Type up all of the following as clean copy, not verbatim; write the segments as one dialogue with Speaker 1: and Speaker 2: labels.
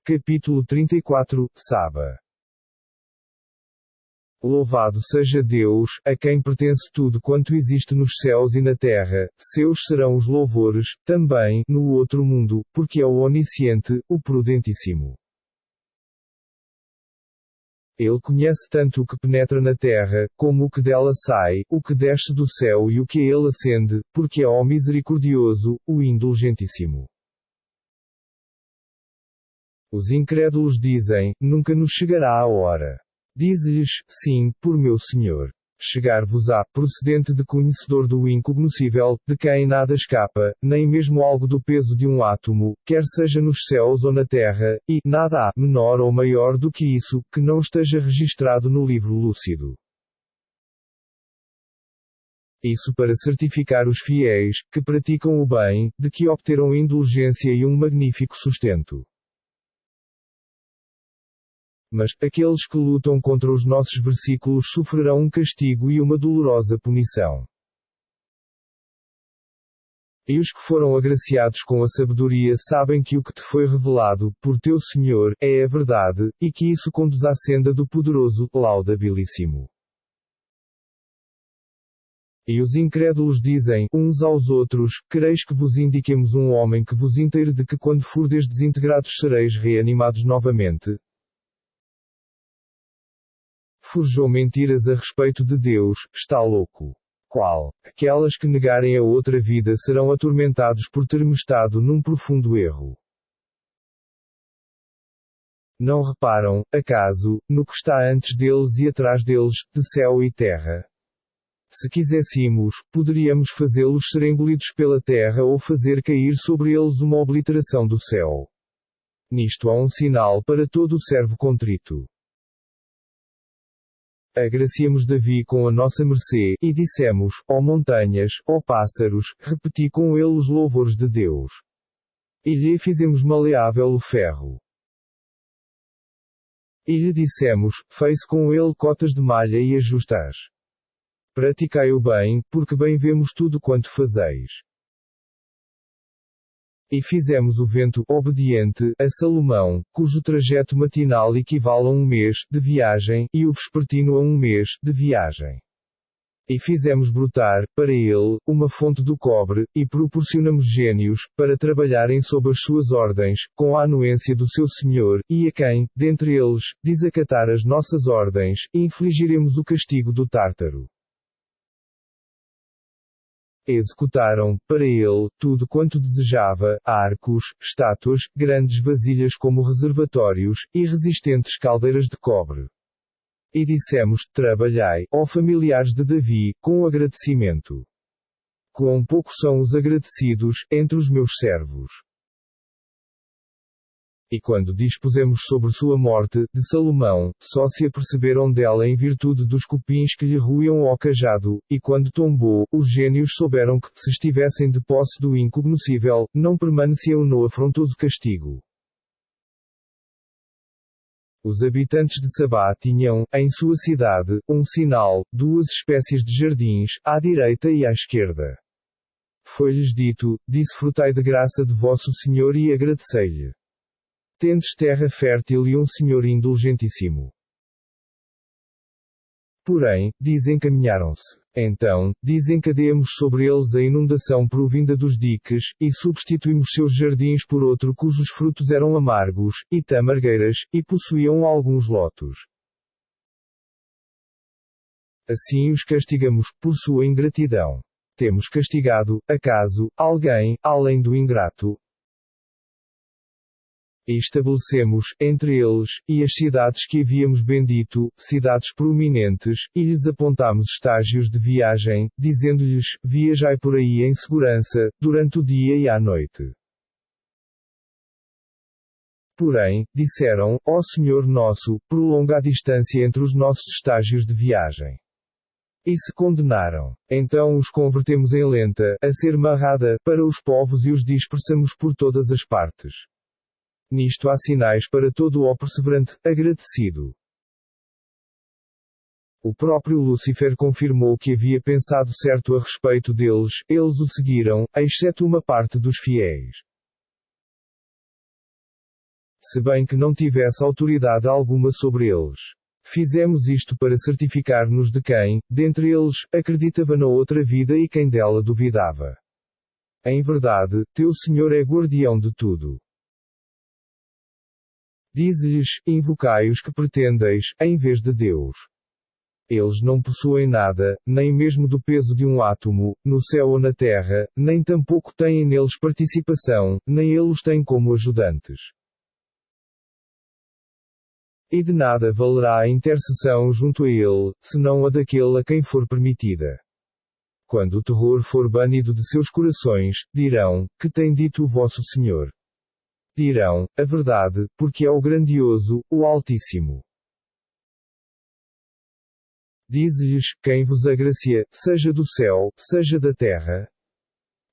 Speaker 1: Capítulo 34, Saba. Louvado seja Deus, a quem pertence tudo quanto existe nos céus e na terra, seus serão os louvores, também, no outro mundo, porque é o onisciente, o prudentíssimo. Ele conhece tanto o que penetra na terra, como o que dela sai, o que desce do céu e o que a ele ascende, porque é o misericordioso, o indulgentíssimo. Os incrédulos dizem, nunca nos chegará a hora. Diz-lhes, sim, por meu Senhor. Chegar-vos-á, procedente de conhecedor do incognoscível, de quem nada escapa, nem mesmo algo do peso de um átomo, quer seja nos céus ou na terra, e nada há, menor ou maior do que isso, que não esteja registrado no livro lúcido. Isso para certificar os fiéis, que praticam o bem, de que obteram indulgência e um magnífico sustento. Mas, aqueles que lutam contra os nossos versículos sofrerão um castigo e uma dolorosa punição. E os que foram agraciados com a sabedoria sabem que o que te foi revelado, por teu Senhor, é a verdade, e que isso conduz à senda do poderoso, laudabilíssimo. E os incrédulos dizem, uns aos outros, quereis que vos indiquemos um homem que vos inteire de que quando fordes desintegrados sereis reanimados novamente? Forjou mentiras a respeito de Deus, está louco. Qual? Aquelas que negarem a outra vida serão atormentados por terem estado num profundo erro. Não reparam, acaso, no que está antes deles e atrás deles, de céu e terra? Se quiséssemos, poderíamos fazê-los ser engolidos pela terra ou fazer cair sobre eles uma obliteração do céu. Nisto há um sinal para todo o servo contrito. Agraciamos Davi com a nossa mercê, e dissemos, ó montanhas, ó pássaros, repeti com ele os louvores de Deus. E lhe fizemos maleável o ferro. E lhe dissemos, fez com ele cotas de malha e ajustas. Praticai o bem, porque bem vemos tudo quanto fazeis. E fizemos o vento, obediente, a Salomão, cujo trajeto matinal equivale a um mês, de viagem, e o vespertino a um mês, de viagem. E fizemos brotar, para ele, uma fonte do cobre, e proporcionamos gênios, para trabalharem sob as suas ordens, com a anuência do seu Senhor, e a quem, dentre eles, desacatar as nossas ordens, infligiremos o castigo do Tártaro. Executaram, para ele, tudo quanto desejava, arcos, estátuas, grandes vasilhas como reservatórios, e resistentes caldeiras de cobre. E dissemos, trabalhai, ó familiares de Davi, com agradecimento. Quão pouco são os agradecidos, entre os meus servos. E quando dispusemos sobre sua morte, de Salomão, só se aperceberam dela em virtude dos cupins que lhe ruíam ao cajado, e quando tombou, os gênios souberam que, se estivessem de posse do incognoscível, não permaneciam no afrontoso castigo. Os habitantes de Sabá tinham, em sua cidade, um sinal, duas espécies de jardins, à direita e à esquerda. Foi-lhes dito, desfrutai de graça de vosso Senhor e agradecei-lhe. Tendes terra fértil e um Senhor indulgentíssimo. Porém, desencaminharam-se. Então, desencadeamos sobre eles a inundação provinda dos diques, e substituímos seus jardins por outro cujos frutos eram amargos, e tamargueiras, e possuíam alguns lotos. Assim os castigamos, por sua ingratidão. Temos castigado, acaso, alguém, além do ingrato? E estabelecemos, entre eles, e as cidades que havíamos bendito, cidades proeminentes, e lhes apontámos estágios de viagem, dizendo-lhes, viajai por aí em segurança, durante o dia e à noite. Porém, disseram, ó Senhor nosso, prolonga a distância entre os nossos estágios de viagem. E se condenaram. Então os convertemos em lenta, a ser marrada, para os povos e os dispersamos por todas as partes. Nisto há sinais para todo o perseverante, agradecido. O próprio Lúcifer confirmou que havia pensado certo a respeito deles, eles o seguiram, exceto uma parte dos fiéis. se bem que não tivesse autoridade alguma sobre eles. Fizemos isto para certificar-nos de quem, dentre eles, acreditava na outra vida e quem dela duvidava. Em verdade, teu Senhor é guardião de tudo. Diz-lhes, invocai os que pretendeis, em vez de Deus. Eles não possuem nada, nem mesmo do peso de um átomo, no céu ou na terra, nem tampouco têm neles participação, nem ele os tem como ajudantes. E de nada valerá a intercessão junto a ele, senão a daquele a quem for permitida. Quando o terror for banido de seus corações, dirão, que tem dito o vosso Senhor? Dirão, a verdade, porque é o grandioso, o Altíssimo. Diz-lhes, quem vos agracia, seja do céu, seja da terra.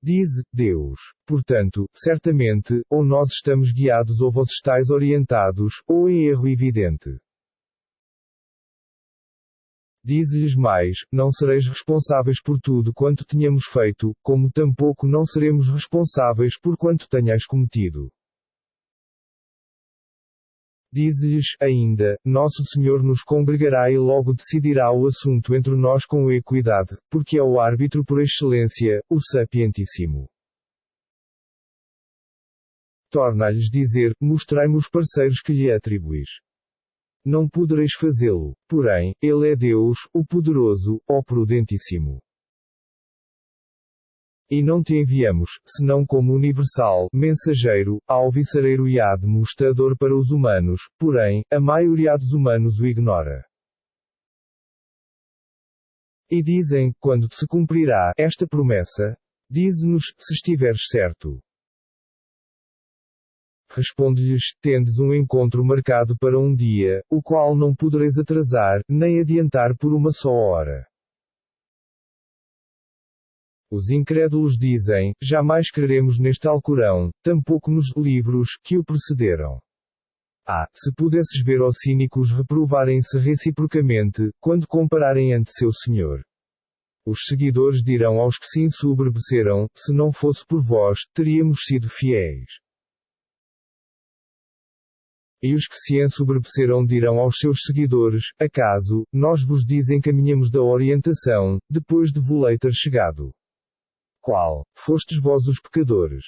Speaker 1: Diz, Deus. Portanto, certamente, ou nós estamos guiados ou vós estáis orientados, ou em erro evidente. Diz-lhes mais, não sereis responsáveis por tudo quanto tenhamos feito, como tampouco não seremos responsáveis por quanto tenhais cometido. Diz-lhes, ainda, nosso Senhor nos congregará e logo decidirá o assunto entre nós com equidade, porque é o árbitro por excelência, o Sapientíssimo. Torna-lhes dizer, mostrai-me os parceiros que lhe atribuís. Não podereis fazê-lo, porém, Ele é Deus, o poderoso, ó Prudentíssimo. E não te enviamos, senão como universal, mensageiro, alvissareiro e admoestador para os humanos, porém, a maioria dos humanos o ignora. E dizem, quando se cumprirá esta promessa? Dize-nos, se estiveres certo. Responde-lhes, tendes um encontro marcado para um dia, o qual não podereis atrasar, nem adiantar por uma só hora. Os incrédulos dizem, jamais creremos neste Alcorão, tampouco nos livros que o precederam. Se pudesses ver os cínicos reprovarem-se reciprocamente, quando compararem ante seu Senhor. Os seguidores dirão aos que se ensoberbeceram, se não fosse por vós, teríamos sido fiéis. E os que se ensoberbeceram dirão aos seus seguidores, acaso, nós vos desencaminhamos da orientação, depois de vos ter chegado. Qual? Fostes vós os pecadores.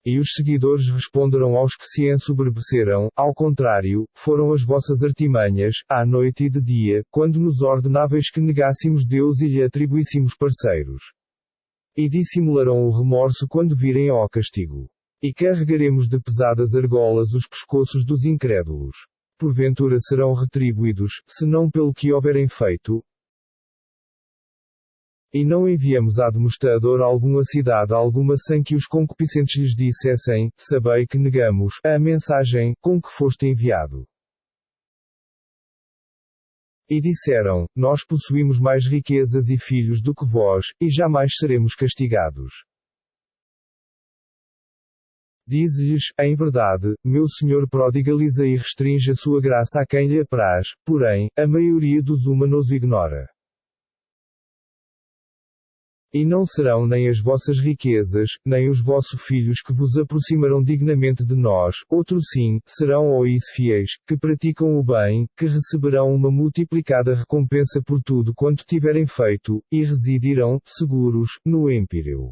Speaker 1: E os seguidores responderão aos que se ensoberbeceram, ao contrário, foram as vossas artimanhas, à noite e de dia, quando nos ordenáveis que negássemos Deus e lhe atribuíssemos parceiros. E dissimularão o remorso quando virem ao castigo. E carregaremos de pesadas argolas os pescoços dos incrédulos. Porventura serão retribuídos, se não pelo que houverem feito? E não enviamos admoestador algum a cidade alguma sem que os concupiscentes lhes dissessem, sabei que negamos a mensagem com que foste enviado. E disseram, nós possuímos mais riquezas e filhos do que vós, e jamais seremos castigados. Diz-lhes, em verdade, meu Senhor prodigaliza e restringe a sua graça a quem lhe apraz, porém, a maioria dos humanos o ignora. E não serão nem as vossas riquezas, nem os vossos filhos que vos aproximarão dignamente de nós, outro sim, serão ois fiéis, que praticam o bem, que receberão uma multiplicada recompensa por tudo quanto tiverem feito, e residirão, seguros, no Empíreo.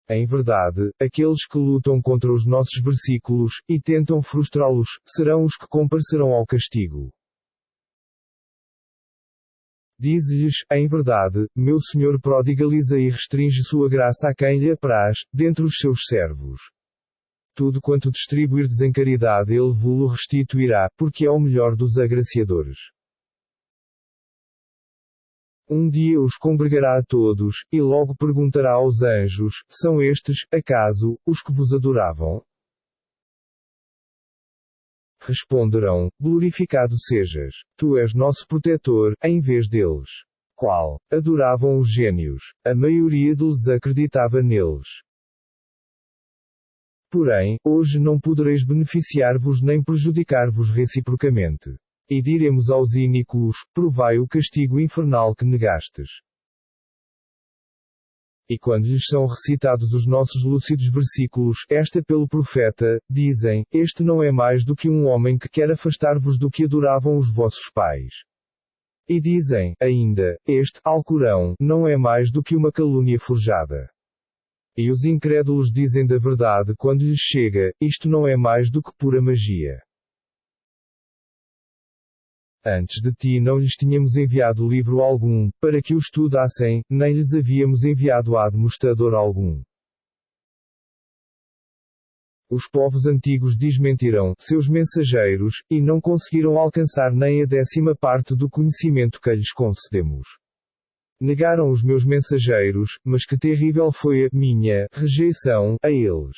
Speaker 1: Em verdade, aqueles que lutam contra os nossos versículos, e tentam frustrá-los, serão os que comparecerão ao castigo. Diz-lhes, em verdade, meu Senhor prodigaliza e restringe sua graça a quem lhe apraz, dentre os seus servos. Tudo quanto distribuirdes em caridade ele vos-lo restituirá, porque é o melhor dos agraciadores. Um dia os congregará a todos, e logo perguntará aos anjos, são estes, acaso, os que vos adoravam? Responderão, glorificado sejas, tu és nosso protetor, em vez deles. Qual? Adoravam os gênios. A maioria deles acreditava neles. Porém, hoje não podereis beneficiar-vos nem prejudicar-vos reciprocamente. E diremos aos iníquos, provai o castigo infernal que negastes. E quando lhes são recitados os nossos lúcidos versículos, esta pelo profeta, dizem, este não é mais do que um homem que quer afastar-vos do que adoravam os vossos pais. E dizem, ainda, este, Alcorão, não é mais do que uma calúnia forjada. E os incrédulos dizem da verdade quando lhes chega, isto não é mais do que pura magia. Antes de ti não lhes tínhamos enviado livro algum, para que o estudassem, nem lhes havíamos enviado admoestador algum. Os povos antigos desmentiram seus mensageiros, e não conseguiram alcançar nem a 10ª parte do conhecimento que lhes concedemos. Negaram os meus mensageiros, mas que terrível foi a minha rejeição a eles.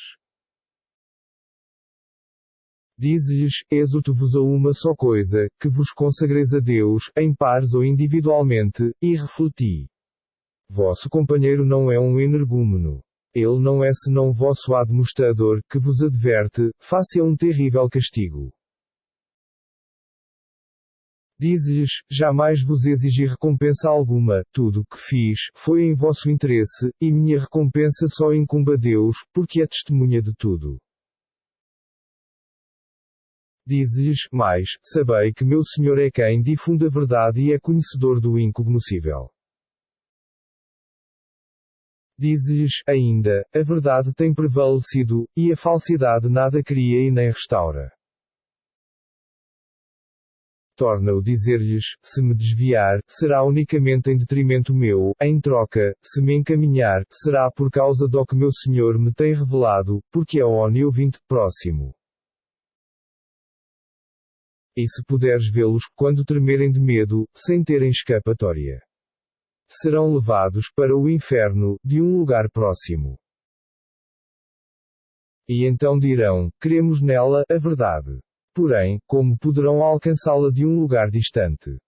Speaker 1: Diz-lhes, exorto-vos a uma só coisa, que vos consagreis a Deus, em pares ou individualmente, e refleti. Vosso companheiro não é um energúmeno. Ele não é senão vosso admoestador, que vos adverte, face a um terrível castigo. Diz-lhes, jamais vos exigi recompensa alguma, tudo o que fiz, foi em vosso interesse, e minha recompensa só incumbe a Deus, porque é testemunha de tudo. Diz-lhes, mais, sabei que meu Senhor é quem difunde a verdade e é conhecedor do incognoscível. Diz-lhes, ainda, a verdade tem prevalecido, e a falsidade nada cria e nem restaura. Torna-o dizer-lhes, se me desviar, será unicamente em detrimento meu, em troca, se me encaminhar, será por causa do que meu Senhor me tem revelado, porque é onisciente, próximo. E se puderes vê-los, quando tremerem de medo, sem terem escapatória, serão levados para o inferno, de um lugar próximo. E então dirão, cremos nela, a verdade. Porém, como poderão alcançá-la de um lugar distante?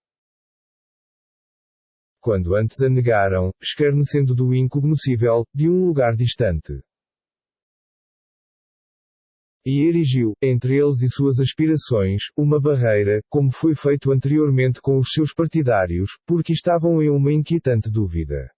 Speaker 1: Quando antes a negaram, escarnecendo do incognoscível, de um lugar distante. E erigiu, entre eles e suas aspirações, uma barreira, como foi feito anteriormente com os seus partidários, porque estavam em uma inquietante dúvida.